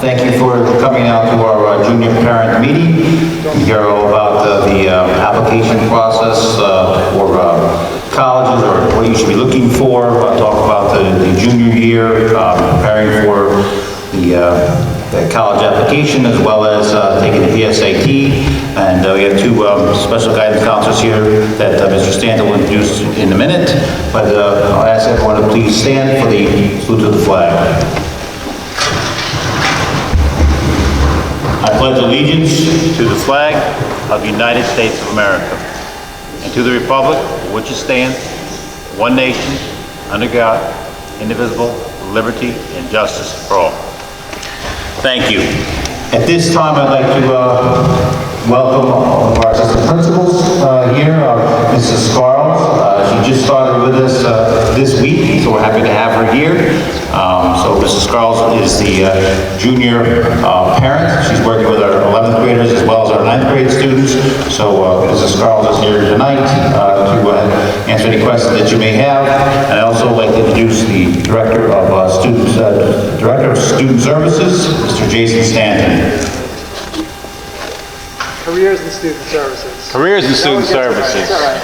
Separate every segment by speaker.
Speaker 1: Thank you for coming out to our junior parent meeting. We hear all about the application process for colleges, or what you should be looking for. Talk about the junior year, preparing for the college application, as well as taking the PSAT. And we have two special guidance counselors here that Mr. Stanton will introduce in a minute. But I'll ask everyone to please stand for the salute to the flag. I pledge allegiance to the flag of the United States of America and to the republic for which it stands, one nation, under God, indivisible, with liberty and justice for all. Thank you. At this time, I'd like to welcome one of our assistant principals here, Mrs. Scarles. She just started with us this week, so we're happy to have her here. So Mrs. Scarles is the junior parent. She's working with our 11th graders as well as our 9th grade students. So Mrs. Scarles is here tonight to answer any questions that you may have. And I'd also like to introduce the Director of Student Services, Mr. Jason Stanton.
Speaker 2: Careers and Student Services.
Speaker 3: Careers and Student Services.
Speaker 2: All right.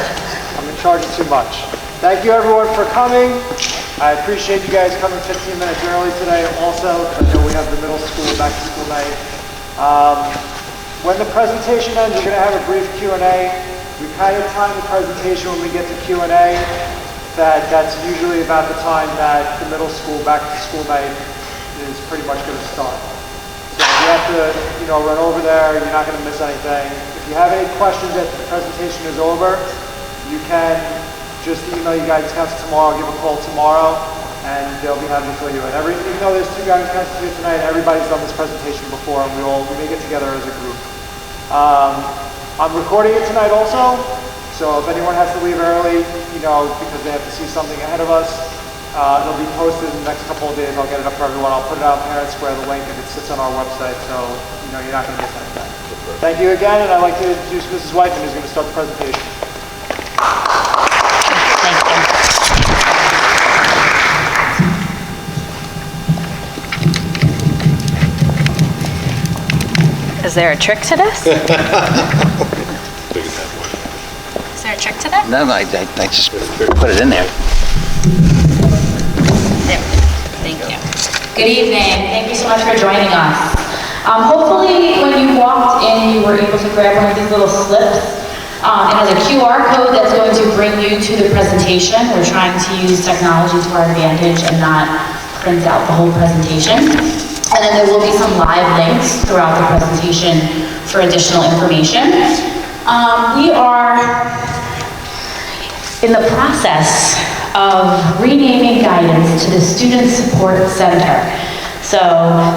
Speaker 2: I'm in charge of too much. Thank you everyone for coming. I appreciate you guys coming 15 minutes early today also. I know we have the middle school back to school night. When the presentation ends, we're going to have a brief Q&A. We kind of time the presentation when we get to Q&A. That's usually about the time that the middle school back to school night is pretty much going to start. So if you have to, run over there, you're not going to miss anything. If you have any questions after the presentation is over, you can just email your guidance counselor tomorrow, give a call tomorrow, and they'll be happy to fill you in. Even though there's 2 guidance counselors here tonight, everybody's done this presentation before, and we may get together as a group. I'm recording it tonight also, so if anyone has to leave early, because they have to see something ahead of us, it'll be posted in the next couple of days. I'll get it up for everyone. I'll put it out in Parent Square, the link, and it sits on our website, so you're not going to miss anything. Thank you again, and I'd like to introduce Mrs. Whiteman, who's going to start the presentation.
Speaker 4: Thank you. Is there a trick to this? Is there a trick to that?
Speaker 3: No, I just put it in there.
Speaker 4: There. Thank you. Good evening. Thank you so much for joining us. Hopefully when you walked in, you were able to grab one of these little slips. It has a QR code that's going to bring you to the presentation. We're trying to use technology to our advantage and not print out the whole presentation. And then there will be some live links throughout the presentation for additional information. We are in the process of renaming guidance to the Student Support Center. So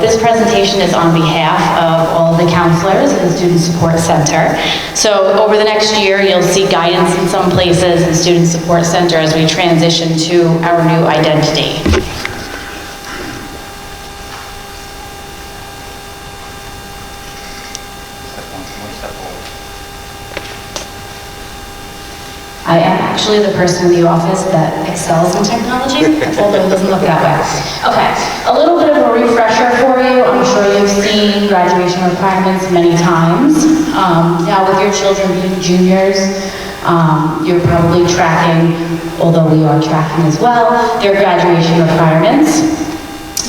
Speaker 4: this presentation is on behalf of all of the counselors in the Student Support Center. So over the next year, you'll see guidance in some places and Student Support Center as we transition to our new identity. I am actually the person in the office that excels in technology, although it doesn't look that way. Okay, a little bit of a refresher for you. I'm sure you've seen graduation requirements many times. Now with your children being juniors, you're probably tracking, although we are tracking as well, their graduation requirements.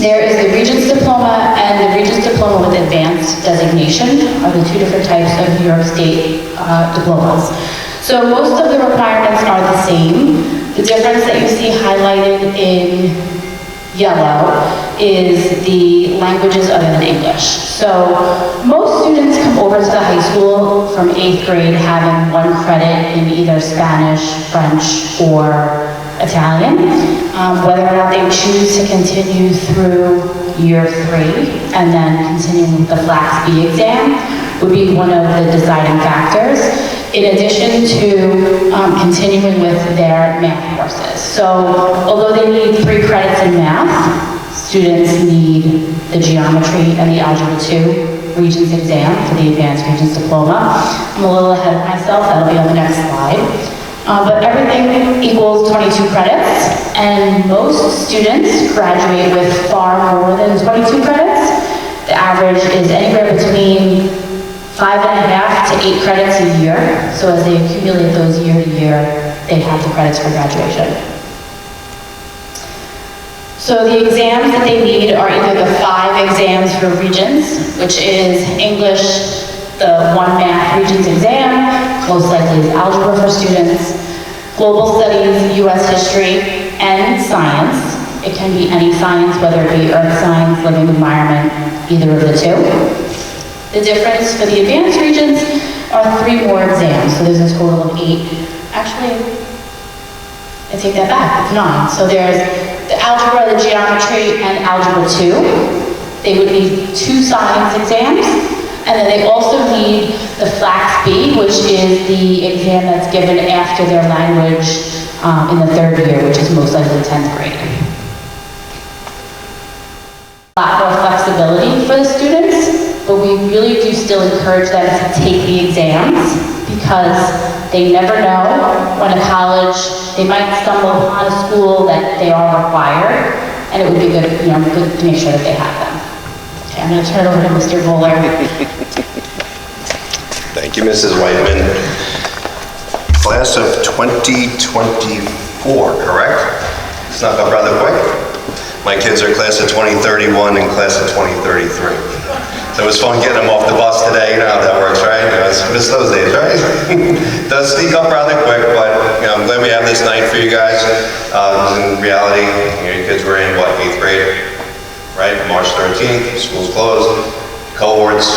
Speaker 4: There is the Regents Diploma and the Regents Diploma with Advanced Designation are the 2 different types of New York State diplomas. So most of the requirements are the same. The difference that you see highlighted in yellow is the languages other than English. So most students come over to the high school from 8th grade having 1 credit in either Spanish, French, or Italian. Whether or not they choose to continue through year 3 and then continuing with the FLACS-B exam would be one of the deciding factors, in addition to continuing with their math courses. So although they need 3 credits in math, students need the geometry and the Algebra 2 Regents exam for the Advanced Regents Diploma. I'm a little ahead of myself, that'll be on the next slide. But everything equals 22 credits, and most students graduate with far more than 22 credits. The average is anywhere between 5.5 to 8 credits a year. So as they accumulate those year to year, they have the credits for graduation. So the exams that they need are either the 5 exams for Regents, which is English, the 1 math Regents exam, most likely is algebra for students, global studies, US history, and science. It can be any science, whether it be earth science, living environment, either of the two. The difference for the advanced Regents are 3 more exams, so there's a total of 8. Actually, I take that back, it's 9. So there's the algebra, the geometry, and algebra 2. They would need 2 science exams, and then they also need the FLAX-B, which is the exam that's given after their language in the 3rd year, which is most likely 10th grade. A lot more flexibility for the students, but we really do still encourage them to take the exams because they never know when a college, they might stumble upon a school that they are required, and it would be good, good to make sure that they have them. Okay, I'm going to turn it over to Mr. Bowler.
Speaker 5: Thank you, Mrs. Whiteman. Class of 2024, correct? Snuck up rather quick. My kids are class of 2031 and class of 2033. So it was fun getting them off the bus today. You know how that works, right? Miss those days, right? Does sneak up rather quick, but I'm glad we have this night for you guys. In reality, your kids were in, what, 8th grade? Right? March 13th, school's closed, cohorts,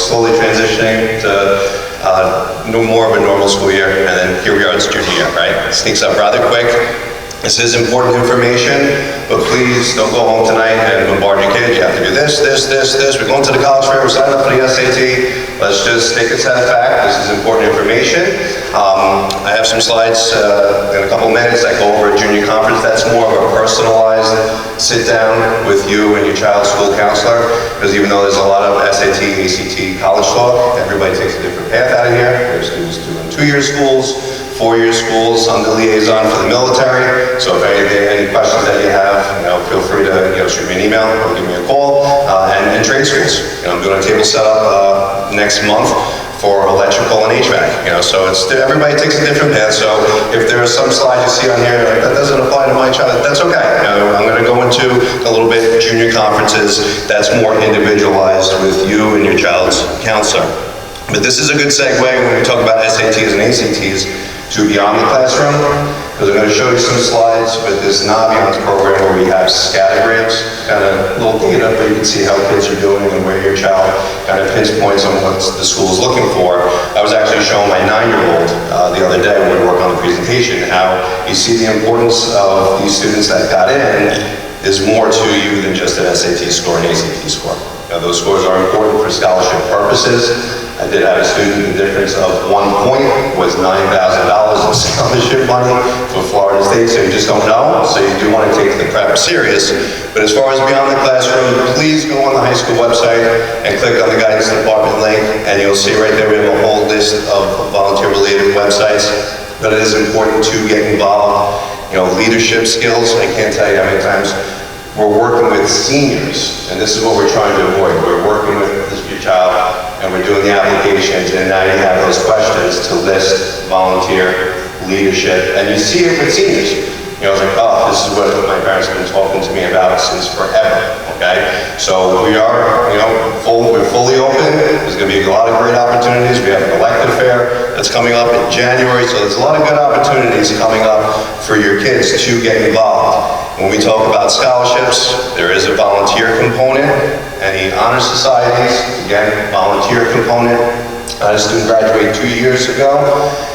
Speaker 5: slowly transitioning to no more of a normal school year, and then here we are, it's junior year, right? It sneaks up rather quick. This is important information, but please don't go home tonight and bombard your kids. You have to do this. We're going to the college fair, we're signing up for the SAT. Let's just take a step back. This is important information. I have some slides in a couple minutes that go over a junior conference. That's more of a personalized sit down with you and your child's school counselor, because even though there's a lot of SAT, ACT, college talk, everybody takes a different path out of here. There's students doing 2-year schools, 4-year schools, I'm the liaison for the military, so if any questions that you have, feel free to shoot me an email or give me a call, and trade schools. I'm doing a table setup next month for electrical and HVAC, so everybody takes a different path, so if there are some slides you see on here, like, that doesn't apply to my child, that's okay. I'm going to go into a little bit junior conferences that's more individualized with you and your child's counselor. But this is a good segue when we talk about SATs and ACTs to beyond the classroom, because I'm going to show you some slides with this Naviance program where we have scattergrams, kind of little data, but you can see how kids are doing and where your child kind of pinpoints on what the school is looking for. I was actually showing my 9-year-old the other day when we were working on the presentation how you see the importance of these students that got in is more to you than just an SAT score and ACT score. Those scores are important for scholarship purposes. I did have a student, the difference of 1 point was $9,000 in scholarship money for Florida State, so you just don't know, so you do want to take the prep serious. But as far as beyond the classroom, please go on the high school website and click on the guidance department link, and you'll see right there we have a whole list of volunteer-related websites. But it is important to get involved. Leadership skills, I can't tell you how many times we're working with seniors, and this is what we're trying to avoid. We're working with your child, and we're doing the applications, and now you have those questions to list volunteer leadership, and you see it with seniors. It's like, oh, this is what my parents have been talking to me about since forever, okay? So we are, we're fully open. There's going to be a lot of great opportunities. We have an elective fair that's coming up in January, so there's a lot of good opportunities coming up for your kids to get involved. When we talk about scholarships, there is a volunteer component. Any honor societies, again, volunteer component. I had a student graduate 2 years ago,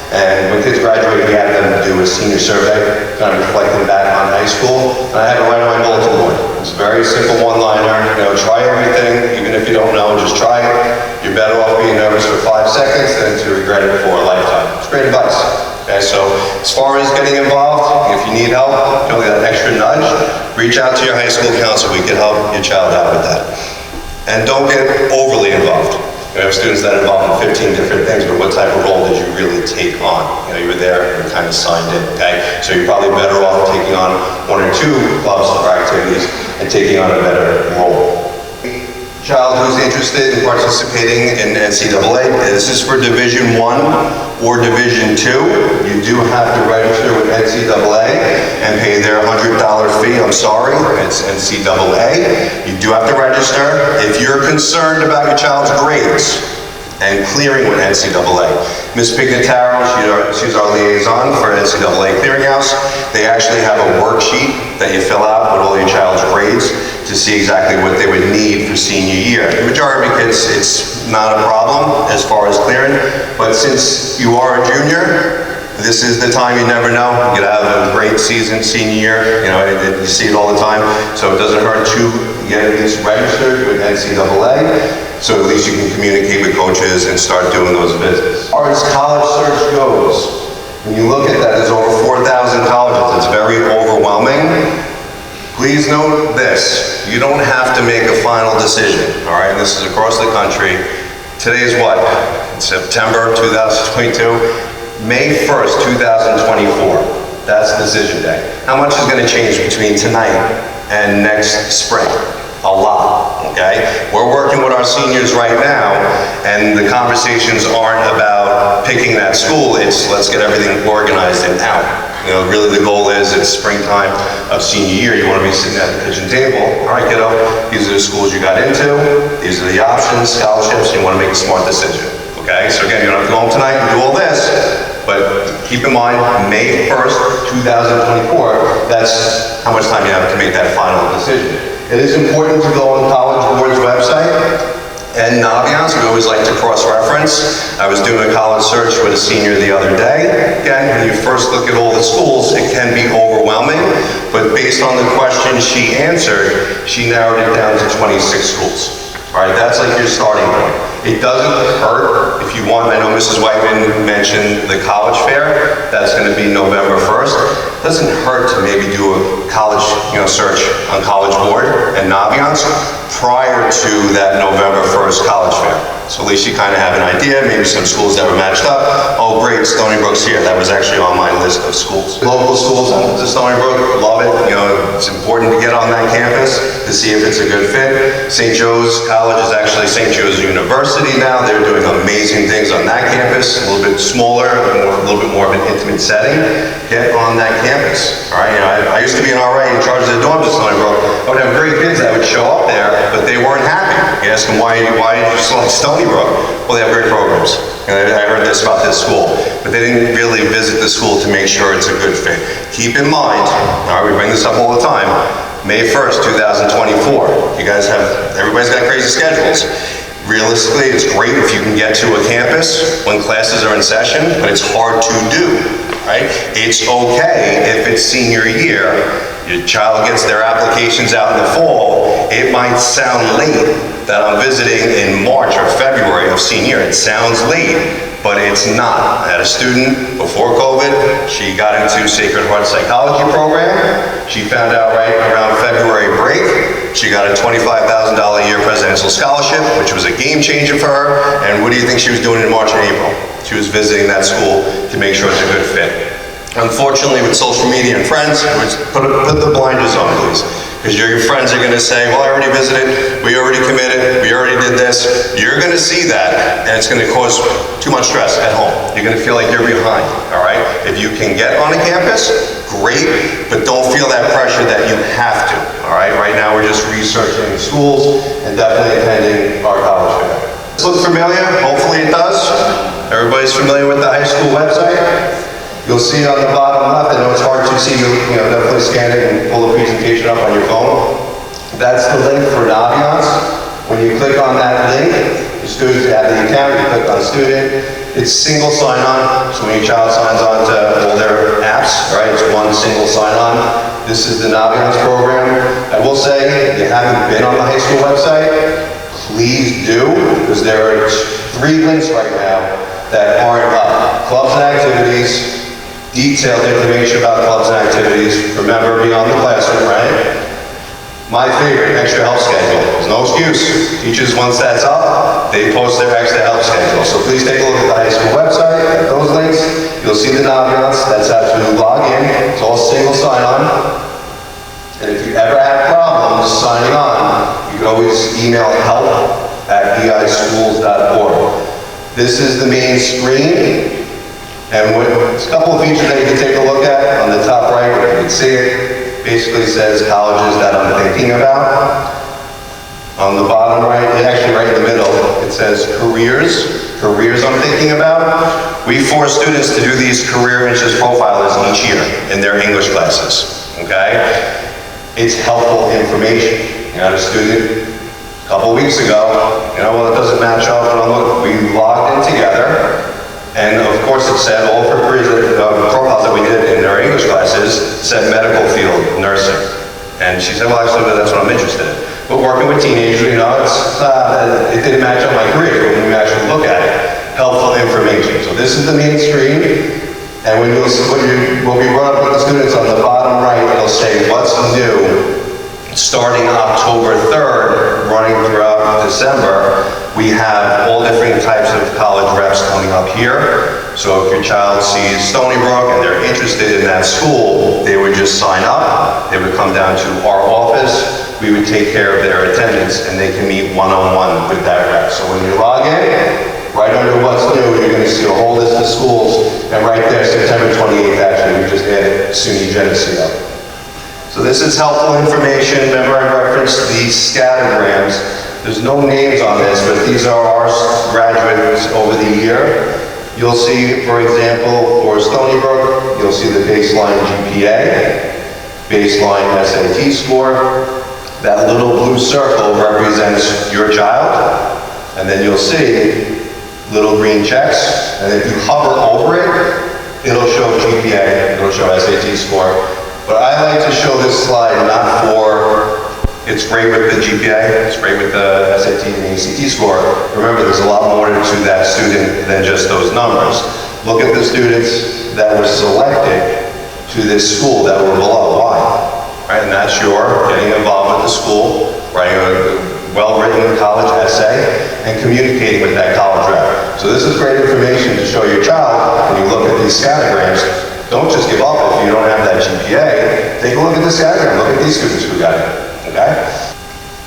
Speaker 5: and when kids graduate, we had them do a senior survey, kind of reflecting back on high school. And I had to write on my bulletin board. It's a very simple one-liner. Try everything, even if you don't know, just try it. You're better off being nervous for 5 seconds than to regret it for a lifetime. It's great advice. Okay, so as far as getting involved, if you need help, that extra nudge, reach out to your high school counselor. We can help your child out with that. And don't get overly involved. We have students that are involved in 15 different things, but what type of role did you really take on? You were there and kind of signed in, okay? So you're probably better off taking on 1 or 2 clubs or activities and taking on a better role. child who's interested in participating in NCAA, this is for Division I or Division II. You do have to register with NCAA and pay their $100 fee. I'm sorry, it's NCAA. You do have to register. If you're concerned about your child's grades and clearing with NCAA, Ms. Pignataro, she's our liaison for NCAA Clearinghouse. They actually have a worksheet that you fill out with all your child's grades to see exactly what they would need for senior year. The majority of kids, it's not a problem as far as clearing, but since you are a junior, this is the time. You never know. You could have a great season senior year. You know, you see it all the time. So it doesn't hurt to get at least registered with NCAA. So at least you can communicate with coaches and start doing those visits. As far as college search goes, when you look at that, there's over 4,000 colleges. It's very overwhelming. Please note this, you don't have to make a final decision, all right? And this is across the country. Today is what? September 2022. May 1st, 2024. That's decision day. How much is going to change between tonight and next spring? A lot, okay? We're working with our seniors right now, and the conversations aren't about picking that school, it's let's get everything organized and out. You know, really the goal is it's springtime of senior year, you want to be sitting at the kitchen table, all right kiddo, these are the schools you got into, these are the options, scholarships, and you want to make a smart decision, okay? So again, you don't have to go home tonight and do all this, but keep in mind, May 1st, 2024, that's how much time you have to make that final decision. It is important to go on College Board's website and Naviance. We always like to cross-reference. I was doing a college search with a senior the other day. Again, when you first look at all the schools, it can be overwhelming, but based on the questions she answered, she narrowed it down to 26 schools. All right, that's like your starting point. It doesn't hurt if you want. I know Mrs. Whiteman mentioned the college fair. That's going to be November 1st. It doesn't hurt to maybe do a college, search on College Board and Naviance prior to that November 1st college fair. So at least you kind of have an idea, maybe some schools that were matched up. Oh great, Stony Brook's here. That was actually on my list of schools. Local schools to Stony Brook, love it. You know, it's important to get on that campus to see if it's a good fit. St. Joe's College is actually St. Joe's University now. They're doing amazing things on that campus, a little bit smaller, a little bit more of an intimate setting. Get on that campus, all right? You know, I used to be an RA in charge of the dorms at Stony Brook. I would have great kids that would show up there, but they weren't happy. You ask them, why did you select Stony Brook? Well, they have great programs. You know, I heard this about this school, but they didn't really visit the school to make sure it's a good fit. Keep in mind, all right, we bring this up all the time, May 1st, 2024. You guys everybody's got crazy schedules. Realistically, it's great if you can get to a campus when classes are in session, but it's hard to do, right? It's okay if it's senior year, your child gets their applications out in the fall, it might sound late that I'm visiting in March or February of senior. It sounds late, but it's not. I had a student before COVID, she got into Sacred Heart Psychology program. She found out right around February break, she got a $25,000 a year presidential scholarship, which was a game changer for her. And what do you think she was doing in March and April? She was visiting that school to make sure it's a good fit. Unfortunately, with social media and friends, put the blinders on, please. Because your friends are going to say, well, I already visited, we already committed, we already did this. You're going to see that, and it's going to cause too much stress at home. You're going to feel like you're behind, all right? If you can get on a campus, great, but don't feel that pressure that you have to, all right? Right now, we're just researching schools and definitely attending our college fair. Does this look familiar? Hopefully it does. Everybody's familiar with the high school website? You'll see on the bottom left, I know it's hard to see, definitely scan it and pull the presentation up on your phone. That's the link for Naviance. When you click on that link, the students have the account, you click on student, it's single sign-on, so when your child signs on to all their apps, right, it's one single sign-on. This is the Naviance program. I will say, if you haven't been on the high school website, please do, because there are 3 links right now that aren't up. Clubs and activities, detailed information about clubs and activities. Remember, beyond the classroom, right? My favorite, extra help schedule. There's no excuse. Teachers, once that's up, they post their extra help schedule. So please take a look at the high school website, at those links. You'll see the Naviance. That's how to log in. It's all single sign-on. And if you ever have problems signing on, you can always email help@eischools.org. This is the main screen. And there's a couple of features that you can take a look at. On the top right, if you can see it, basically says colleges that I'm thinking about. On the bottom right, actually right in the middle, it says careers I'm thinking about. We force students to do these career interest profilers each year in their English classes, okay? It's helpful information. You had a student a couple weeks ago, well, it doesn't match up, but we logged in together, and of course it said all of her careers, profiles that we did in our English classes said medical field, nursing. And she said, well, actually, that's what I'm interested in. But working with teenagers, it didn't match up my career, but when we actually look at it, helpful information. So this is the main screen, and when we run up with the students on the bottom right, it'll say what's new. Starting October 3rd, running throughout December, we have all different types of college reps coming up here. So if your child sees Stony Brook and they're interested in that school, they would just sign up, they would come down to our office, we would take care of their attendance, and they can meet one-on-one with that rep. So when you log in, right under what's new, you're going to see a whole list of schools, and right there, September 28th, actually, we just added SUNY Geneseo. So this is helpful information. Remember I referenced these scattergrams. There's no names on this, but these are our graduates over the year. You'll see, for example, for Stony Brook, you'll see the baseline GPA, baseline SAT score. That little blue circle represents your child, and then you'll see little green checks, and if you hover over it, it'll show GPA, it'll show SAT score. But I like to show this slide not for, it's great with the GPA, it's great with the SAT and the ACT score. Remember, there's a lot more to that student than just those numbers. Look at the students that were selected to this school that were below. Why? Right, and that's your getting involved with the school, writing a well-written college essay, and communicating with that college rep. So this is great information to show your child when you look at these scattergrams. Don't just give up if you don't have that GPA. Take a look at the scattergram. Look at these students who got it, okay?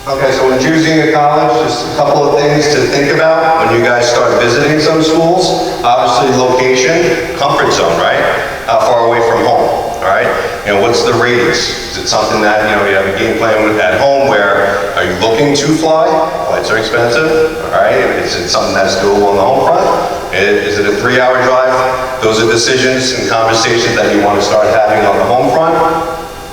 Speaker 5: Okay, so when choosing a college, just a couple of things to think about when you guys start visiting some schools. Obviously, location, comfort zone, right? How far away from home, all right? What's the radius? Is it something that, you have a game plan with at home where are you looking to fly? Flights are expensive, all right? Is it something that's doable on the home front? Is it a 3-hour drive? Those are decisions and conversations that you want to start having on the home front.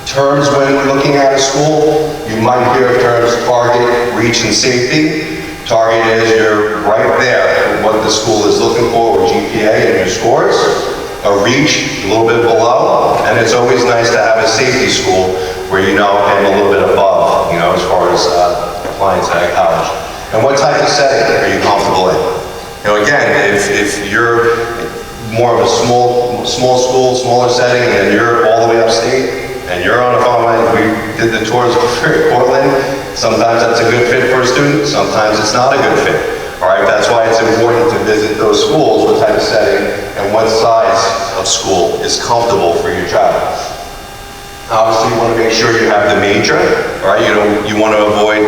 Speaker 5: Terms when looking at a school, you might hear of terms target, reach, and safety. Target is you're right there with what the school is looking for with GPA and your scores. A reach, a little bit below, and it's always nice to have a safety school where I'm a little bit above, as far as applying to that college. And what type of setting are you comfortable in? Again, if you're more of a small school, smaller setting, and you're all the way upstate, and you're on a phone line, we did the tours for Portland, sometimes that's a good fit for a student, sometimes it's not a good fit. All right, that's why it's important to visit those schools, what type of setting, and what size of school is comfortable for your child. Obviously, you want to make sure you have the major, all right? You want to avoid,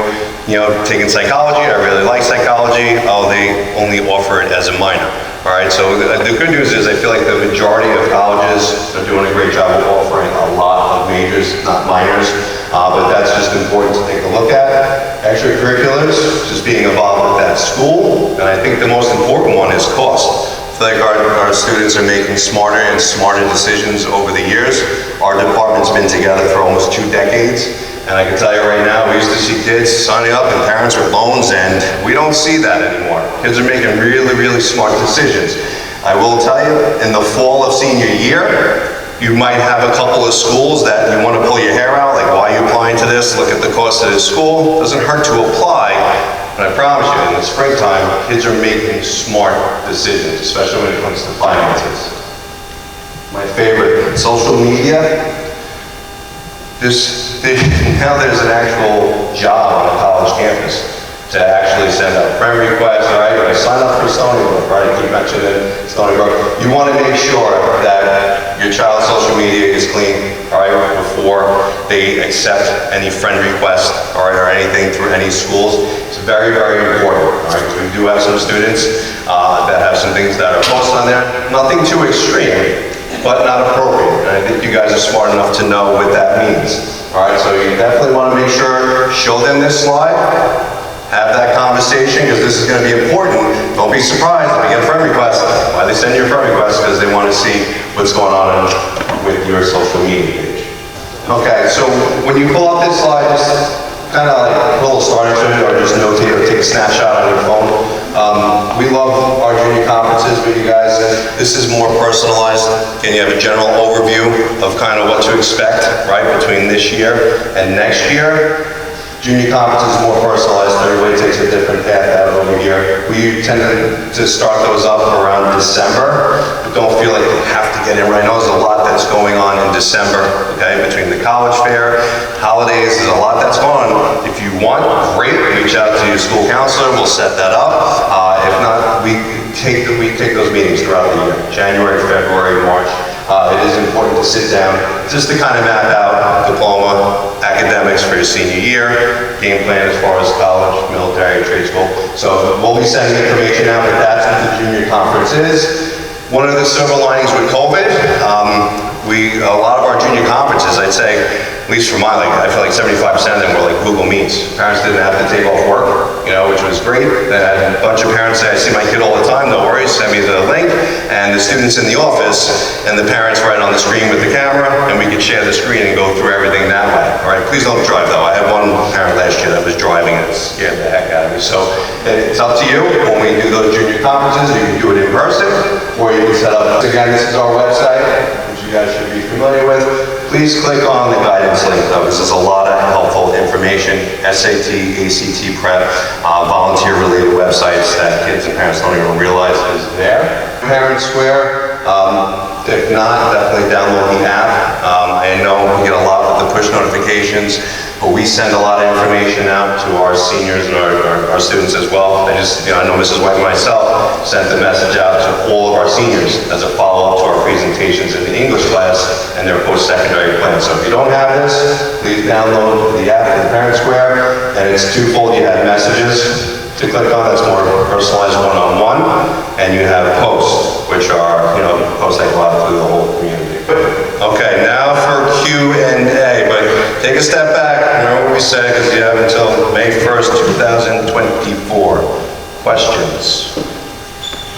Speaker 5: taking psychology. I really like psychology. Oh, they only offer it as a minor. All right, so the good news is I feel like the majority of colleges are doing a great job of offering a lot of majors, not minors, but that's just important to take a look at. Extracurriculars, just being involved with that school, and I think the most important one is cost. I feel like our students are making smarter and smarter decisions over the years. Our department's been together for almost 2 decades, and I can tell you right now, we used to see kids signing up and parents with loans, and we don't see that anymore. Kids are making really, really smart decisions. I will tell you, in the fall of senior year, you might have a couple of schools that you want to pull your hair out, like, why are you applying to this? Look at the cost of this school. Doesn't hurt to apply, but I promise you, in the springtime, kids are making smart decisions, especially when it comes to finances. My favorite, social media. Now there's an actual job on a college campus to actually send out friend request, all right, I sign up for Stony Brook, right, I keep mentioning Stony Brook. You want to make sure that your child's social media is clean, all right, before they accept any friend request, all right, or anything through any schools. It's very, very important, all right. We do have some students that have some things that are posted on there. Nothing too extreme, but not appropriate. And I think you guys are smart enough to know what that means. All right, so you definitely want to make sure, show them this slide, have that conversation, because this is going to be important. Don't be surprised if you get a friend request. Why they send you a friend request? Because they want to see what's going on with your social media page. Okay, so when you pull up this slide, just kind of like put a little starter to it, or just notate or take a snapshot on your phone. We love our junior conferences with you guys. This is more personalized. Can you have a general overview of kind of what to expect, right, between this year and next year? Junior conference is more personalized. Everybody takes a different path out over here. We tend to start those up around December, but don't feel like you have to get in right now. There's a lot that's going on in December, okay, between the college fair, holidays, there's a lot that's going on. If you want, great, reach out to your school counselor, we'll set that up. If not, we take those meetings throughout the year, January, February, March. It is important to sit down just to kind of map out diploma, academics for your senior year, game plan as far as college, military, trade school. So we'll be sending information out, but that's what the junior conference is. One of the silver linings with COVID, a lot of our junior conferences, I'd say, at least for my league, I feel like 75% of them were like Google Meets. Parents didn't have to take off work, you know, which was great. They had a bunch of parents say, I see my kid all the time, no worries, send me the link. And the students in the office, and the parents right on the screen with the camera, and we could share the screen and go through everything that way. All right, please don't drive though. I had one parent last year that was driving and it scared the heck out of me. So it's up to you. When we do those junior conferences, you can do it in person, or you can set up. Again, this is our website, which you guys should be familiar with. Please click on the guidance link though, because there's a lot of helpful information, SAT, ACT prep, volunteer-related websites that kids and parents don't even realize is there. Parent Square, if not, definitely download the app. I know we get a lot with the push notifications, but we send a lot of information out to our seniors and our students as well. I know Mrs. White and myself sent the message out to all of our seniors as a follow-up to our presentations in the English class and their post-secondary plan. So if you don't have this, please download the app in Parent Square, and it's twofold. You have messages to click on, that's more personalized one-on-one, and you have posts, which are, posts that go out through the whole community. Okay, now for Q&A, but take a step back, remember what we said, because you have until May 1st, 2024. Questions?